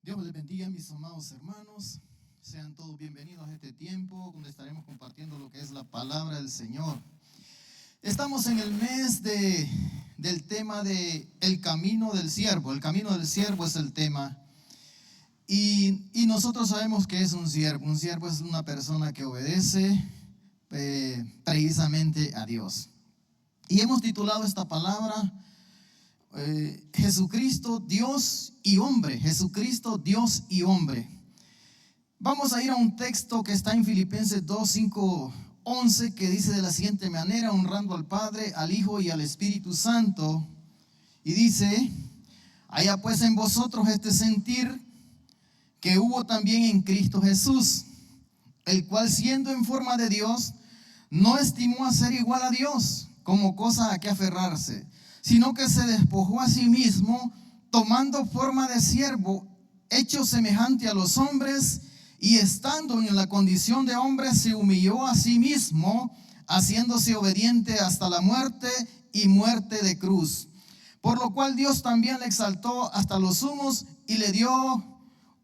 Dios les bendiga, mis amados hermanos. Sean todos bienvenidos a este tiempo donde estaremos compartiendo lo que es la palabra del Señor. Estamos en el mes del tema de el camino del siervo. El camino del siervo es el tema. Y nosotros sabemos que es un siervo. Un siervo es una persona que obedece precisamente a Dios. Y hemos titulado esta palabra Jesucristo, Dios y hombre. Jesucristo, Dios y hombre. Vamos a ir a un texto que está en Filipenses 2, 5, 11, que dice de la siguiente manera: honrando al Padre, al Hijo y al Espíritu Santo. Y dice: haya pues en vosotros este sentir que hubo también en Cristo Jesús, el cual siendo en forma de Dios, no estimó a ser igual a Dios como cosa a que aferrarse, sino que se despojó a sí mismo, tomando forma de siervo, hecho semejante a los hombres, y estando en la condición de hombre, se humilló a sí mismo, haciéndose obediente hasta la muerte y muerte de cruz. Por lo cual Dios también le exaltó hasta los sumos y le dio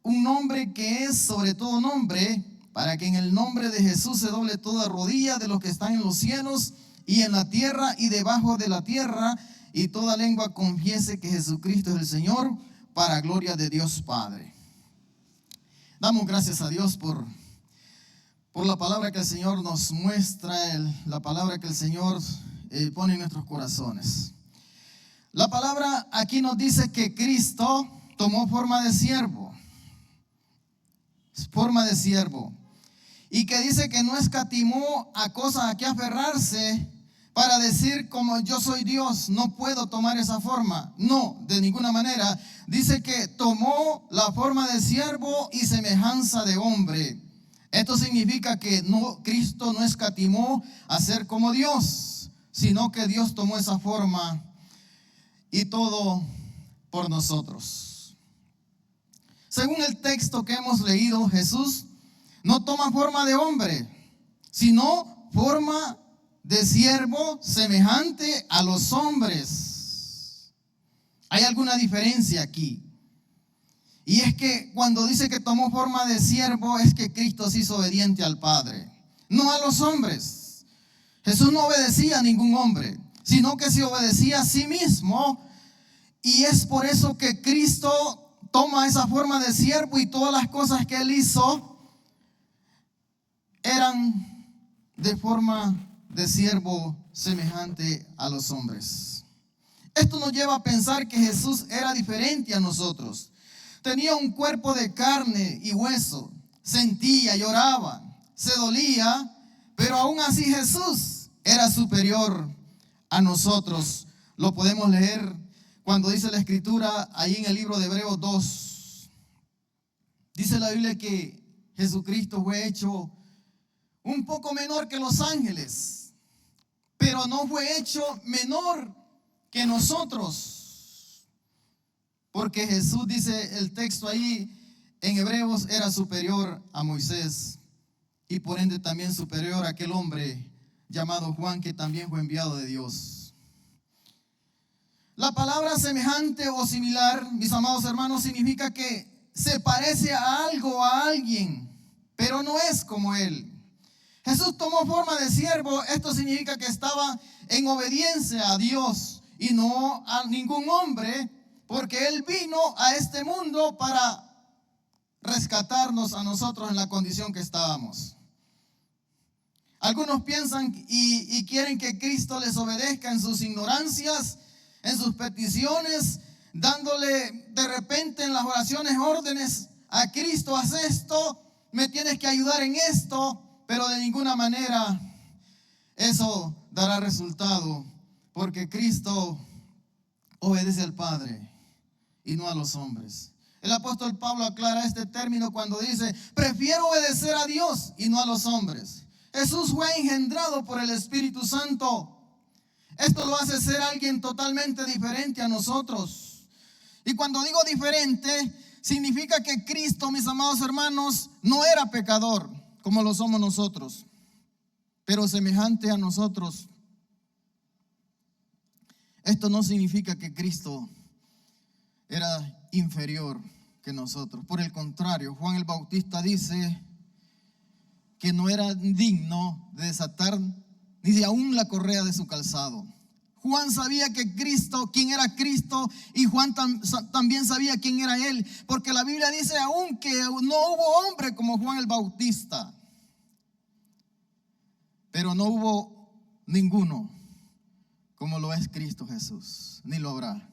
un nombre que es sobre todo nombre, para que en el nombre de Jesús se doble toda rodilla de los que están en los cielos y en la tierra y debajo de la tierra, y toda lengua confiese que Jesucristo es el Señor, para gloria de Dios Padre. Damos gracias a Dios por la palabra que el Señor nos muestra, la palabra que el Señor pone en nuestros corazones. La palabra aquí nos dice que Cristo tomó forma de siervo, y que dice que no escatimó a cosas a que aferrarse para decir, como yo soy Dios, no puedo tomar esa forma. No, de ninguna manera. Dice que tomó la forma de siervo y semejanza de hombre. Esto significa que Cristo no escatimó a ser como Dios, sino que Dios tomó esa forma y todo por nosotros. Según el texto que hemos leído, Jesús no toma forma de hombre, sino forma de siervo semejante a los hombres. Hay alguna diferencia aquí. Y es que cuando dice que tomó forma de siervo, es que Cristo se hizo obediente al Padre, no a los hombres. Jesús no obedecía a ningún hombre, sino que se obedecía a sí mismo. Y es por eso que Cristo toma esa forma de siervo, y todas las cosas que él hizo eran de forma de siervo semejante a los hombres. Esto nos lleva a pensar que Jesús era diferente a nosotros. Tenía un cuerpo de carne y hueso, sentía, lloraba, se dolía, pero aún así Jesús era superior a nosotros. Lo podemos leer cuando dice la Escritura ahí en el libro de Hebreos 2. Dice la Biblia que Jesucristo fue hecho un poco menor que los ángeles, pero no fue hecho menor que nosotros, porque Jesús, dice el texto ahí en Hebreos, era superior a Moisés, y por ende también superior a aquel hombre llamado Juan, que también fue enviado de Dios. La palabra semejante o similar, mis amados hermanos, significa que se parece a algo o a alguien, pero no es como él. Jesús tomó forma de siervo. Esto significa que estaba en obediencia a Dios y no a ningún hombre, porque él vino a este mundo para rescatarnos a nosotros en la condición que estábamos. Algunos piensan y quieren que Cristo les obedezca en sus ignorancias, en sus peticiones, dándole de repente en las oraciones órdenes a Cristo: haz esto, me tienes que ayudar en esto. Pero de ninguna manera eso dará resultado, porque Cristo obedece al Padre y no a los hombres. El apóstol Pablo aclara este término cuando dice: prefiero obedecer a Dios y no a los hombres. Jesús fue engendrado por el Espíritu Santo. Esto lo hace ser alguien totalmente diferente a nosotros. Y cuando digo diferente, significa que Cristo, mis amados hermanos, no era pecador como lo somos nosotros, pero semejante a nosotros. Esto no significa que Cristo era inferior, que nosotros. Por el contrario, Juan el Bautista dice que no era digno de desatar ni de aún la correa de su calzado. Juan sabía que Cristo, quién era Cristo, y Juan también sabía quién era él, porque la Biblia dice aún que no hubo hombre como Juan el Bautista, pero no hubo ninguno como lo es Cristo Jesús, ni lo habrá.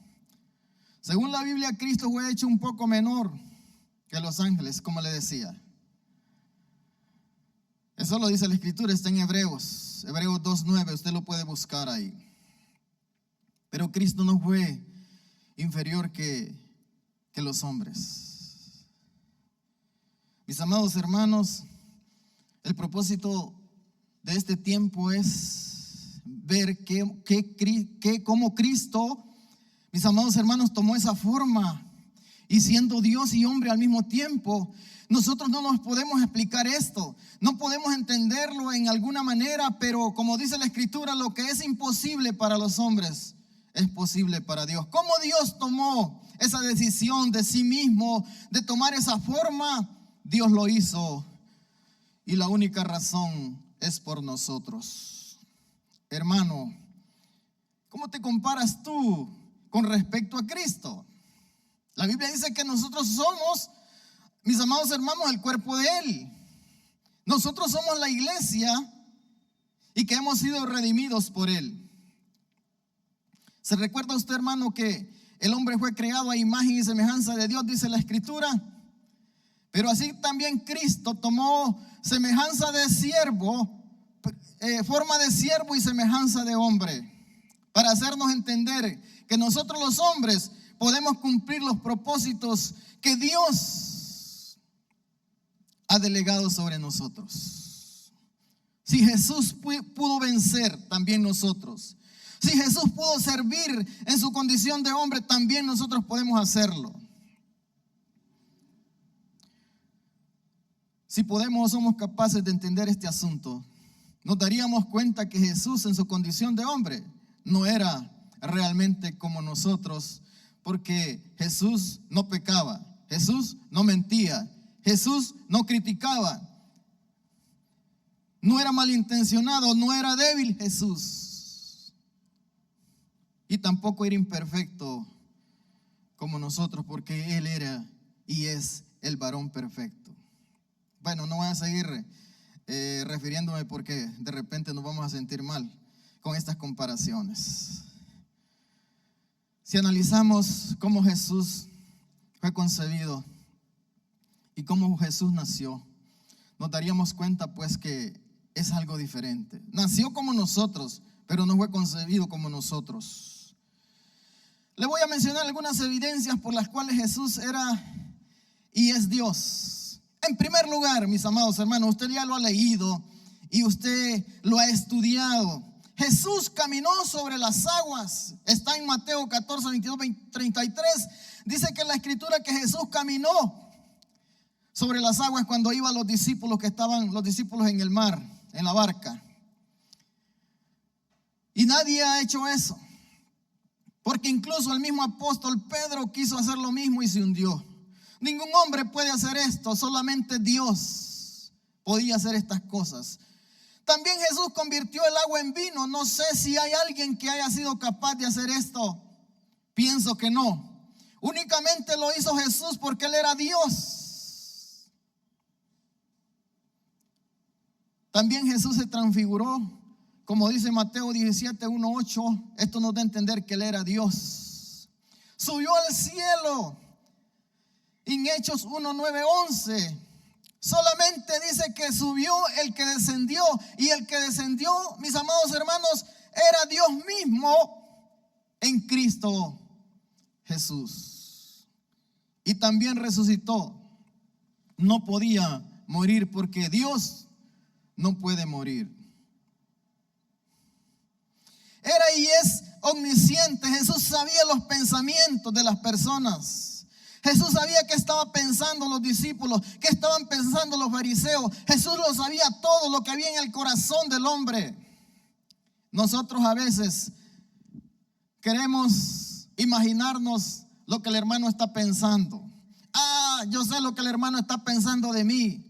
Según la Biblia, Cristo fue hecho un poco menor que los ángeles, como le decía. Eso lo dice la Escritura, está en Hebreos 2:9, usted lo puede buscar ahí. Pero Cristo no fue inferior que los hombres. Mis amados hermanos, el propósito de este tiempo es ver cómo Cristo, mis amados hermanos, tomó esa forma, y siendo Dios y hombre al mismo tiempo. Nosotros no nos podemos explicar esto, no podemos entenderlo en alguna manera, pero como dice la Escritura, lo que es imposible para los hombres es posible para Dios. ¿Cómo Dios tomó esa decisión de sí mismo, de tomar esa forma? Dios lo hizo, y la única razón es por nosotros. Hermano, ¿cómo te comparas tú con respecto a Cristo? La Biblia dice que nosotros somos, mis amados hermanos, el cuerpo de Él. Nosotros somos la iglesia y que hemos sido redimidos por Él. ¿Se recuerda usted, hermano, que el hombre fue creado a imagen y semejanza de Dios, dice la Escritura? Pero así también Cristo tomó semejanza de siervo, forma de siervo y semejanza de hombre, para hacernos entender que nosotros los hombres podemos cumplir los propósitos que Dios ha delegado sobre nosotros. Si Jesús pudo vencer, también nosotros. Si Jesús pudo servir en su condición de hombre, también nosotros podemos hacerlo. Si podemos o somos capaces de entender este asunto, nos daríamos cuenta que Jesús en su condición de hombre no era realmente como nosotros, porque Jesús no pecaba, Jesús no mentía, Jesús no criticaba, no era malintencionado, no era débil Jesús. Y tampoco era imperfecto como nosotros, porque Él era y es el varón perfecto. Bueno, no voy a seguir refiriéndome, porque de repente nos vamos a sentir mal con estas comparaciones. Si analizamos cómo Jesús fue concebido y cómo Jesús nació, nos daríamos cuenta pues que es algo diferente. Nació como nosotros, pero no fue concebido como nosotros. Le voy a mencionar algunas evidencias por las cuales Jesús era y es Dios. En primer lugar, mis amados hermanos, usted ya lo ha leído y usted lo ha estudiado. Jesús caminó sobre las aguas. Está en Mateo 14, 22, 33. Dice que en la Escritura que Jesús caminó sobre las aguas cuando iban los discípulos en el mar, en la barca. Y nadie ha hecho eso, porque incluso el mismo apóstol Pedro quiso hacer lo mismo y se hundió. Ningún hombre puede hacer esto, solamente Dios podía hacer estas cosas. También Jesús convirtió el agua en vino. No sé si hay alguien que haya sido capaz de hacer esto. Pienso que no. Únicamente lo hizo Jesús porque Él era Dios. También Jesús se transfiguró. Como dice Mateo 17, 1, 8, esto nos da a entender que Él era Dios. Subió al cielo. En Hechos 1, 9, 11, solamente dice que subió el que descendió. Y el que descendió, mis amados hermanos, era Dios mismo en Cristo Jesús. Y también resucitó. No podía morir porque Dios no puede morir. Era y es omnisciente. Jesús sabía los pensamientos de las personas. Jesús sabía qué estaban pensando los discípulos, qué estaban pensando los fariseos. Jesús lo sabía todo lo que había en el corazón del hombre. Nosotros a veces queremos imaginarnos lo que el hermano está pensando. yo sé lo que el hermano está pensando de mí.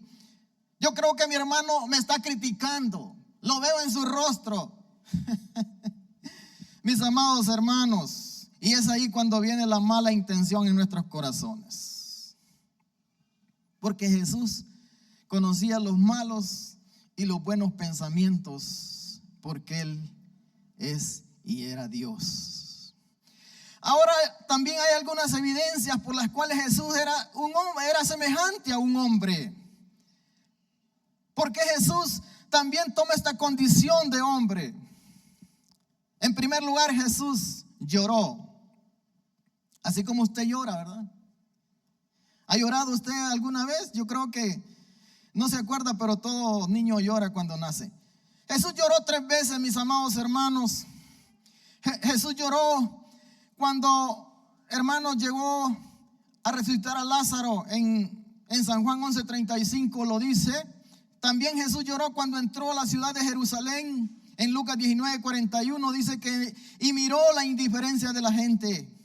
Yo creo que mi hermano me está criticando. Lo veo en su rostro. Mis amados hermanos, y es ahí cuando viene la mala intención en nuestros corazones. Porque Jesús conocía los malos y los buenos pensamientos, porque Él es y era Dios. Ahora también hay algunas evidencias por las cuales Jesús era un hombre, era semejante a un hombre. Porque Jesús también toma esta condición de hombre. En primer lugar, Jesús lloró. Así como usted llora, ¿verdad? ¿Ha llorado usted alguna vez? Yo creo que no se acuerda, pero todo niño llora cuando nace. Jesús lloró 3 veces, mis amados hermanos. Jesús lloró cuando, hermanos, llegó a resucitar a Lázaro en San Juan 11:35 lo dice. También Jesús lloró cuando entró a la ciudad de Jerusalén. En Lucas 19:41 dice que y miró la indiferencia de la gente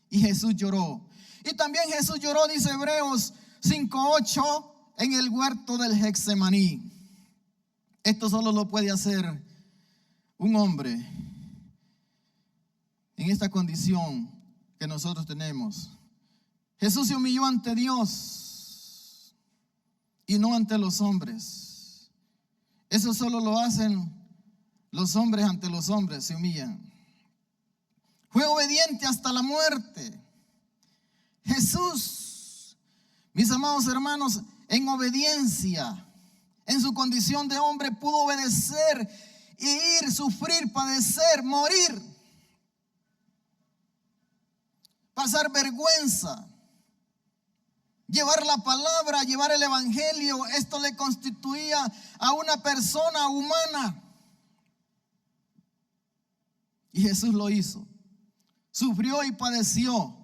y Jesús lloró. Y también Jesús lloró, dice Hebreos 5:8, en el huerto del Getsemaní. Esto solo lo puede hacer un hombre en esta condición que nosotros tenemos. Jesús se humilló ante Dios y no ante los hombres. Eso solo lo hacen los hombres ante los hombres, se humillan. Fue obediente hasta la muerte. Jesús, mis amados hermanos, en obediencia, en su condición de hombre, pudo obedecer y ir, sufrir, padecer, morir, pasar vergüenza, llevar la palabra, llevar el evangelio. Esto le constituía a una persona humana. Y Jesús lo hizo. Sufrió y padeció.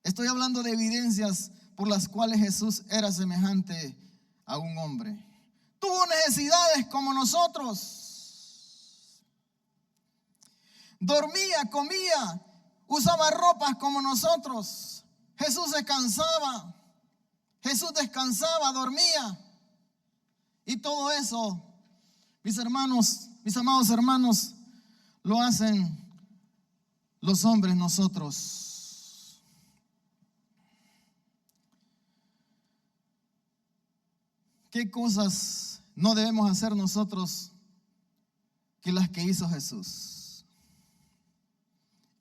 Estoy hablando de evidencias por las cuales Jesús era semejante a un hombre. Tuvo necesidades como nosotros. Dormía, comía, usaba ropas como nosotros. Jesús descansaba. Jesús descansaba, dormía. Y todo eso, mis hermanos, mis amados hermanos, lo hacen los hombres nosotros. ¿Qué cosas no debemos hacer nosotros que las que hizo Jesús?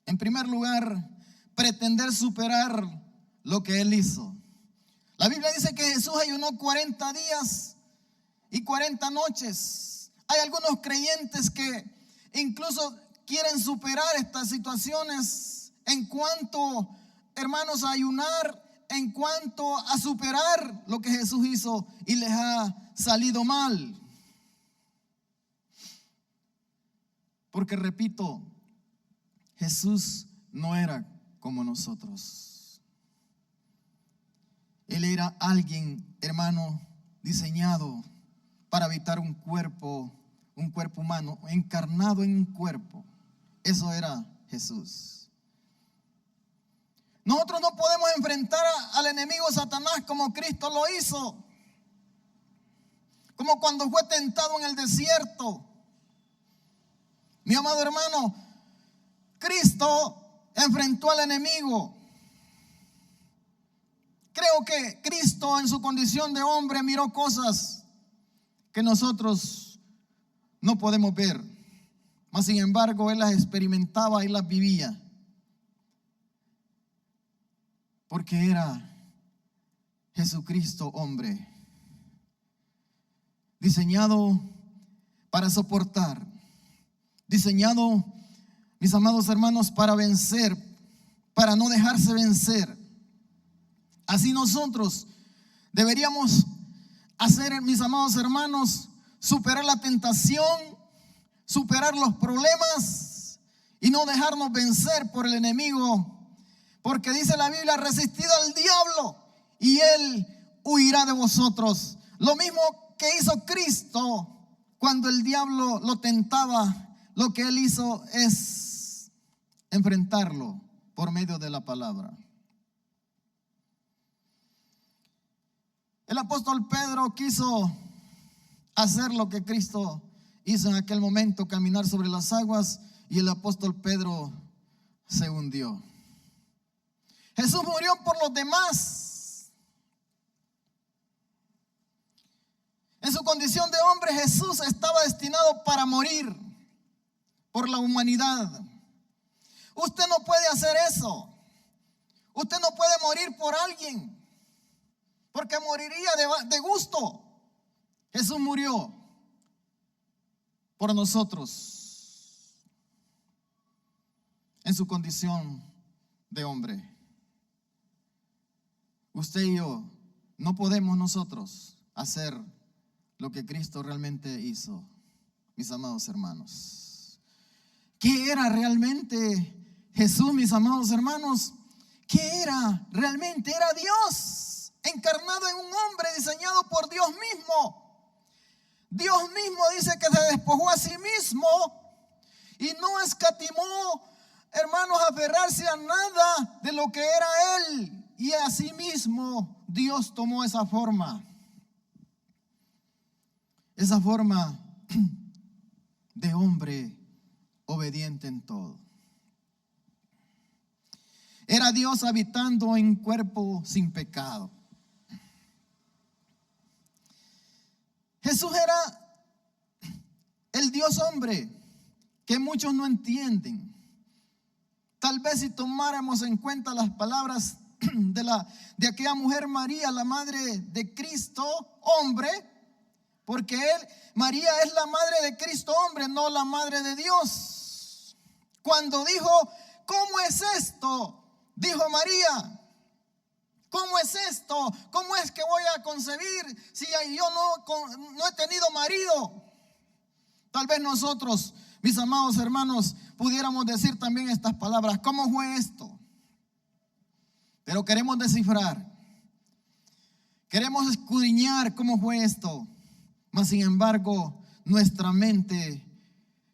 En primer lugar, pretender superar lo que Él hizo. La Biblia dice que Jesús ayunó 40 días y 40 noches. Hay algunos creyentes que incluso quieren superar estas situaciones en cuanto, hermanos, a ayunar, en cuanto a superar lo que Jesús hizo y les ha salido mal. Porque repito, Jesús no era como nosotros. Él era alguien, hermano, diseñado para habitar un cuerpo humano, encarnado en un cuerpo. Eso era Jesús. Nosotros no podemos enfrentar al enemigo Satanás como Cristo lo hizo. Como cuando fue tentado en el desierto. Mi amado hermano, Cristo enfrentó al enemigo. Creo que Cristo en su condición de hombre miró cosas que nosotros no podemos ver. Mas sin embargo, Él las experimentaba y las vivía. Porque era Jesucristo hombre, diseñado para soportar, diseñado, mis amados hermanos, para vencer, para no dejarse vencer. Así nosotros deberíamos hacer, mis amados hermanos, superar la tentación, superar los problemas y no dejarnos vencer por el enemigo. Porque dice la Biblia, resistid al diablo y él huirá de vosotros. Lo mismo que hizo Cristo cuando el diablo lo tentaba, lo que él hizo es enfrentarlo por medio de la palabra. El apóstol Pedro quiso hacer lo que Cristo hizo en aquel momento, caminar sobre las aguas, y el apóstol Pedro se hundió. Jesús murió por los demás. En su condición de hombre, Jesús estaba destinado para morir por la humanidad. Usted no puede hacer eso. Usted no puede morir por alguien, porque moriría de gusto. Jesús murió por nosotros en su condición de hombre. Usted y yo no podemos nosotros hacer lo que Cristo realmente hizo, mis amados hermanos. ¿Qué era realmente Jesús, mis amados hermanos? ¿Qué era realmente? Era Dios encarnado en un hombre, diseñado por Dios mismo. Dios mismo dice que se despojó a sí mismo y no escatimó, hermanos, aferrarse a nada de lo que era Él. Y así mismo Dios tomó esa forma de hombre obediente en todo. Era Dios habitando en cuerpo sin pecado. Jesús era el Dios hombre que muchos no entienden. Tal vez si tomáramos en cuenta las palabras de aquella mujer María, la madre de Cristo, hombre, porque María es la madre de Cristo, hombre, no la madre de Dios. Cuando dijo, ¿cómo es esto? Dijo María, ¿cómo es esto? ¿Cómo es que voy a concebir si yo no he tenido marido? Tal vez nosotros, mis amados hermanos, pudiéramos decir también estas palabras. ¿Cómo fue esto? Pero queremos descifrar, queremos escudriñar cómo fue esto. Mas sin embargo, nuestra mente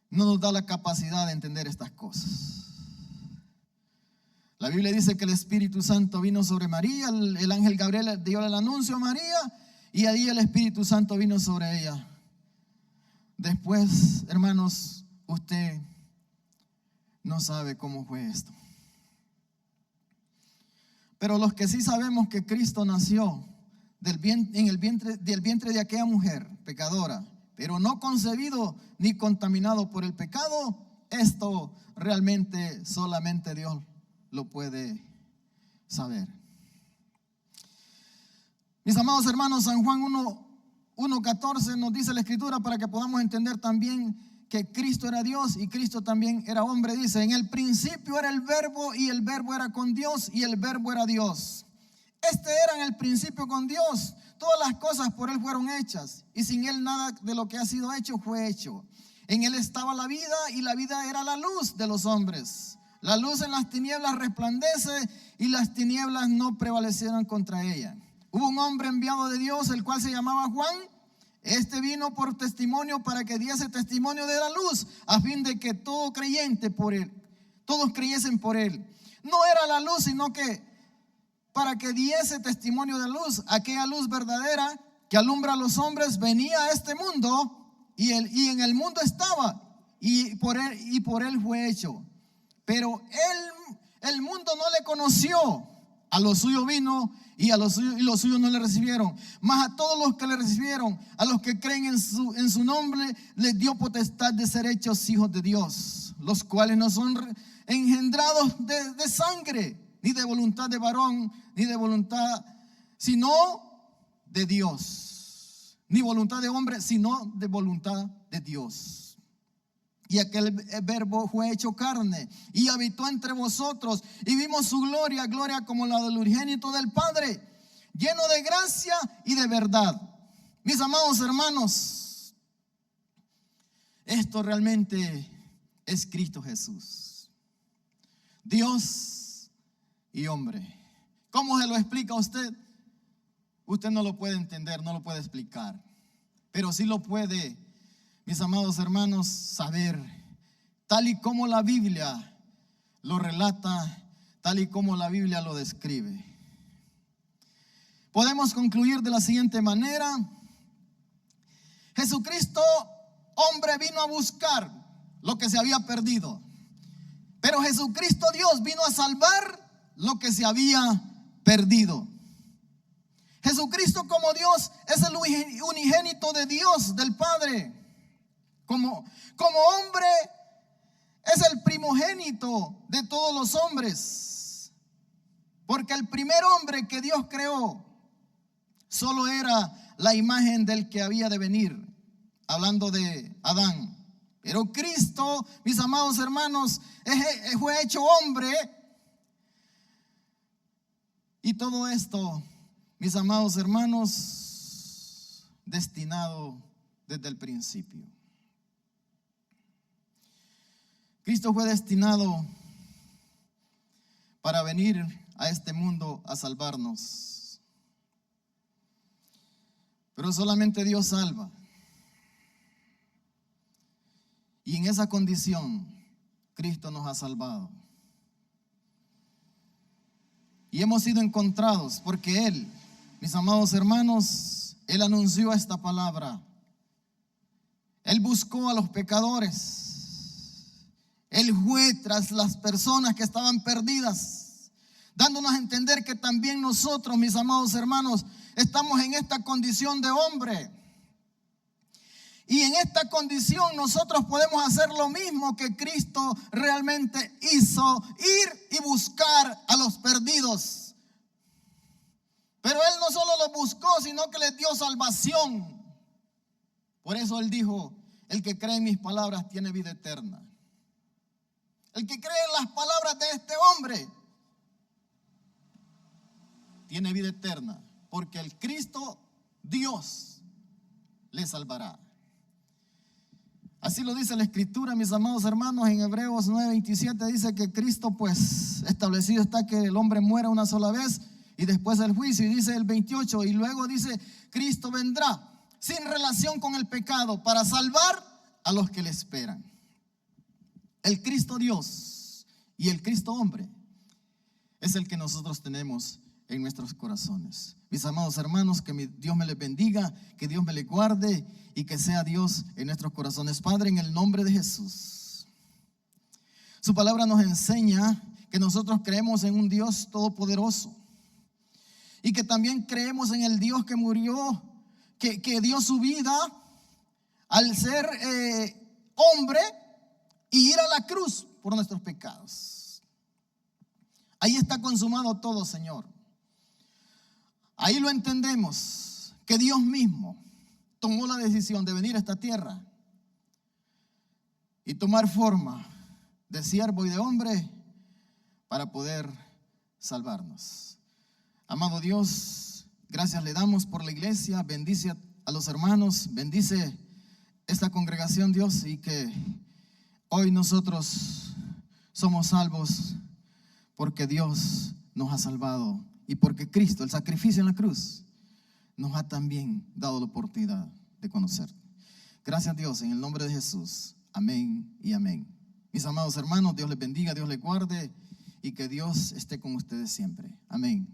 no nos da la capacidad de entender estas cosas. La Biblia dice que el Espíritu Santo vino sobre María, el ángel Gabriel dio el anuncio a María y ahí el Espíritu Santo vino sobre ella. Después, hermanos, usted no sabe cómo fue esto. Pero los que sí sabemos que Cristo nació del vientre de aquella mujer pecadora, pero no concebido ni contaminado por el pecado, esto realmente solamente Dios lo puede saber. Mis amados hermanos, San Juan 1:14 nos dice la escritura para que podamos entender también que Cristo era Dios y Cristo también era hombre. Dice, en el principio era el verbo y el verbo era con Dios y el verbo era Dios. Este era en el principio con Dios. Todas las cosas por Él fueron hechas y sin Él nada de lo que ha sido hecho fue hecho. En Él estaba la vida y la vida era la luz de los hombres. La luz en las tinieblas resplandece y las tinieblas no prevalecieron contra ella. Hubo un hombre enviado de Dios, el cual se llamaba Juan. Este vino por testimonio para que diese testimonio de la luz, a fin de que todos creyesen por Él. No era la luz, sino que para que diese testimonio de luz, aquella luz verdadera que alumbra a los hombres, venía a este mundo y en el mundo estaba y por él fue hecho. Pero el mundo no le conoció. A los suyos vino y los suyos no le recibieron. Mas a todos los que le recibieron, a los que creen en su nombre, les dio potestad de ser hechos hijos de Dios, los cuales no son engendrados de sangre, ni de voluntad de varón, ni de voluntad, sino de Dios. Ni voluntad de hombre, sino de voluntad de Dios. Y aquel verbo fue hecho carne y habitó entre vosotros y vimos su gloria, gloria como la del unigénito del Padre, lleno de gracia y de verdad. Mis amados hermanos, esto realmente es Cristo Jesús, Dios y hombre. ¿Cómo se lo explica a usted? Usted no lo puede entender, no lo puede explicar, pero sí lo puede, mis amados hermanos, saber, tal y como la Biblia lo relata, tal y como la Biblia lo describe. podemos concluir de la siguiente manera. Jesucristo, hombre, vino a buscar lo que se había perdido. Pero Jesucristo, Dios, vino a salvar lo que se había perdido. Jesucristo como Dios es el unigénito de Dios, del Padre. Como hombre es el primogénito de todos los hombres. Porque el primer hombre que Dios creó solo era la imagen del que había de venir, hablando de Adán. Pero Cristo, mis amados hermanos, fue hecho hombre. Y todo esto, mis amados hermanos, destinado desde el principio. Cristo fue destinado para venir a este mundo a salvarnos. Pero solamente Dios salva. Y en esa condición, Cristo nos ha salvado. Y hemos sido encontrados porque Él, mis amados hermanos, Él anunció esta palabra. Él buscó a los pecadores. Él fue tras las personas que estaban perdidas, dándonos a entender que también nosotros, mis amados hermanos, estamos en esta condición de hombre. Y en esta condición nosotros podemos hacer lo mismo que Cristo realmente hizo, ir y buscar a los perdidos. Pero Él no solo los buscó, sino que les dio salvación. Por eso Él dijo, el que cree en mis palabras tiene vida eterna. El que cree en las palabras de este hombre tiene vida eterna, porque el Cristo, Dios, le salvará. Así lo dice la Escritura, mis amados hermanos, en Hebreos 9:27 dice que Cristo, pues, establecido está que el hombre muera una sola vez y después el juicio. Y dice el 28, y luego dice, Cristo vendrá sin relación con el pecado para salvar a los que le esperan. El Cristo Dios y el Cristo hombre es el que nosotros tenemos en nuestros corazones. Mis amados hermanos, que Dios me les bendiga, que Dios me les guarde y que sea Dios en nuestros corazones. Padre, en el nombre de Jesús, su palabra nos enseña que nosotros creemos en un Dios todopoderoso y que también creemos en el Dios que murió, que dio su vida al ser hombre y ir a la cruz por nuestros pecados. Ahí está consumado todo, Señor. Ahí lo entendemos, que Dios mismo tomó la decisión de venir a esta tierra y tomar forma de siervo y de hombre para poder salvarnos. Amado Dios, gracias le damos por la iglesia. Bendice a los hermanos, bendice esta congregación, Dios, y que hoy nosotros somos salvos porque Dios nos ha salvado y porque Cristo, el sacrificio en la cruz, nos ha también dado la oportunidad de conocerte. Gracias, Dios, en el nombre de Jesús. Amén y amén. Mis amados hermanos, Dios les bendiga, Dios les guarde y que Dios esté con ustedes siempre. Amén.